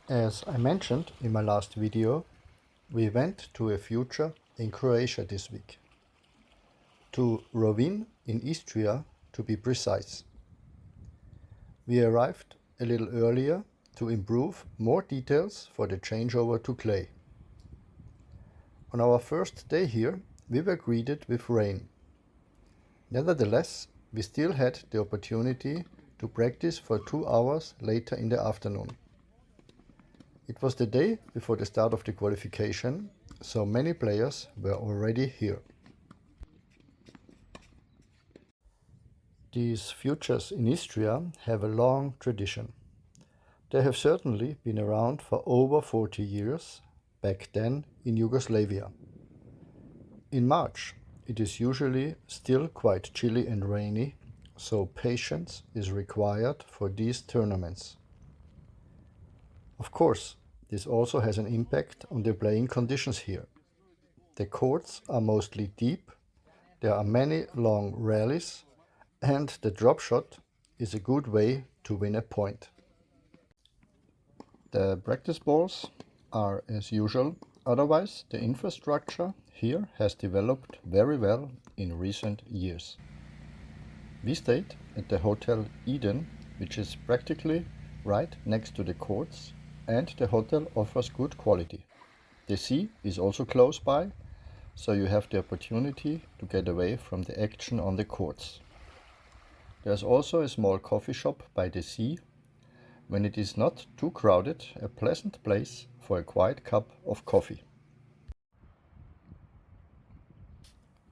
As I mentioned in my last video, we went to a future in Croatia this week. To Rovinj in Istria, to be precise. We arrived a little earlier to improve more details for the changeover to clay. On our first day here, we were greeted with rain. Nevertheless, we still had the opportunity to practice for 2 hours later in the afternoon. It was the day before the start of the qualification, so many players were already here. These futures in Istria have a long tradition. They have certainly been around for over 40 years, back then in Yugoslavia. In March, it is usually still quite chilly and rainy, so patience is required for these tournaments. Of course, this also has an impact on the playing conditions here. The courts are mostly deep, there are many long rallies, and the drop shot is a good way to win a point. The practice balls are as usual, otherwise the infrastructure here has developed very well in recent years. We stayed at the Hotel Eden, which is practically right next to the courts, and the hotel offers good quality. The sea is also close by, so you have the opportunity to get away from the action on the courts. There's also a small coffee shop by the sea. When it is not too crowded, a pleasant place for a quiet cup of coffee.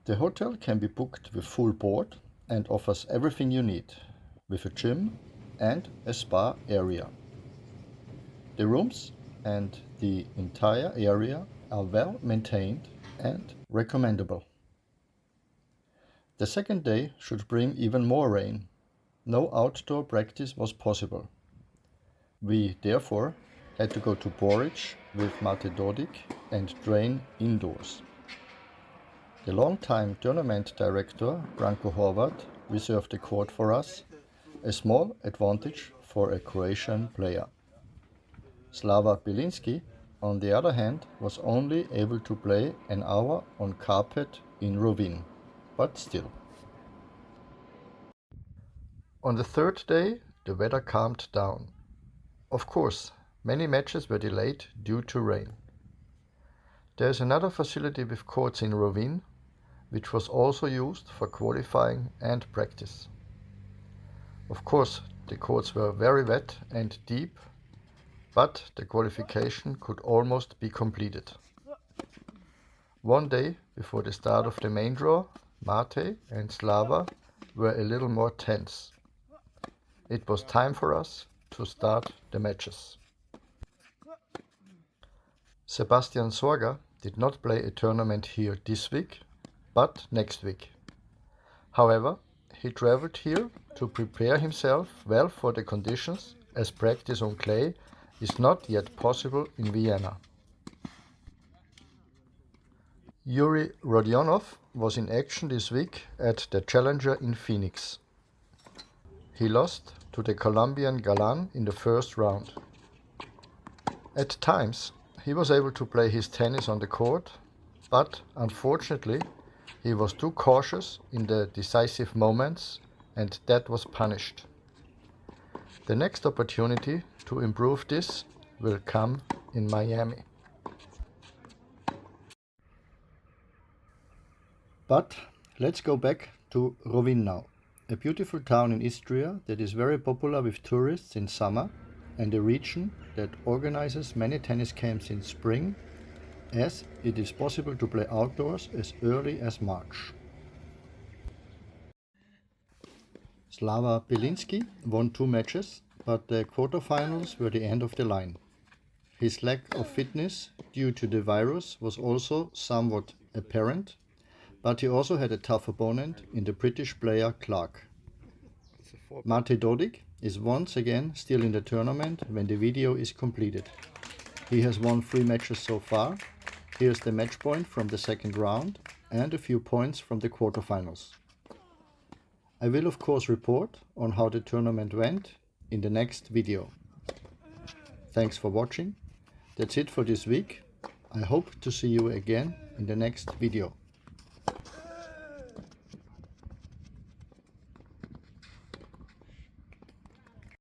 The hotel can be booked with full board and offers everything you need, with a gym and a spa area. The rooms and the entire area are well maintained and recommendable. The second day should bring even more rain. No outdoor practice was possible. We therefore had to go to Boric with Mate Dodik and train indoors. The long-time tournament director, Branko Horvat, reserved the court for us, a small advantage for a Croatian player. Slava Bilinski, on the other hand, was only able to play an hour on carpet in Rovinj, but still. On the third day, the weather calmed down. Of course, many matches were delayed due to rain. There is another facility with courts in Rovinj, which was also used for qualifying and practice. Of course, the courts were very wet and deep, but the qualification could almost be completed. One day before the start of the main draw, Mate and Slava were a little more tense. It was time for us to start the matches. Sebastian Sorga did not play a tournament here this week, but next week. However, he traveled here to prepare himself well for the conditions, as practice on clay is not yet possible in Vienna. Yuri Rodionov was in action this week at the Challenger in Phoenix. He lost to the Colombian Galan in the first round. At times, he was able to play his tennis on the court, but unfortunately, he was too cautious in the decisive moments, and that was punished. The next opportunity to improve this will come in Miami. But let's go back to Rovinj now, a beautiful town in Istria that is very popular with tourists in summer and a region that organizes many tennis camps in spring, as it is possible to play outdoors as early as March. Slava Bilinski won 2 matches, but the quarterfinals were the end of the line. His lack of fitness due to the virus was also somewhat apparent, but he also had a tough opponent in the British player Clark. Mate Dodik is once again still in the tournament when the video is completed. He has won 3 matches so far. Here's the match point from the second round and a few points from the quarterfinals. I will of course report on how the tournament went in the next video. Thanks for watching. That's it for this week. I hope to see you again in the next video.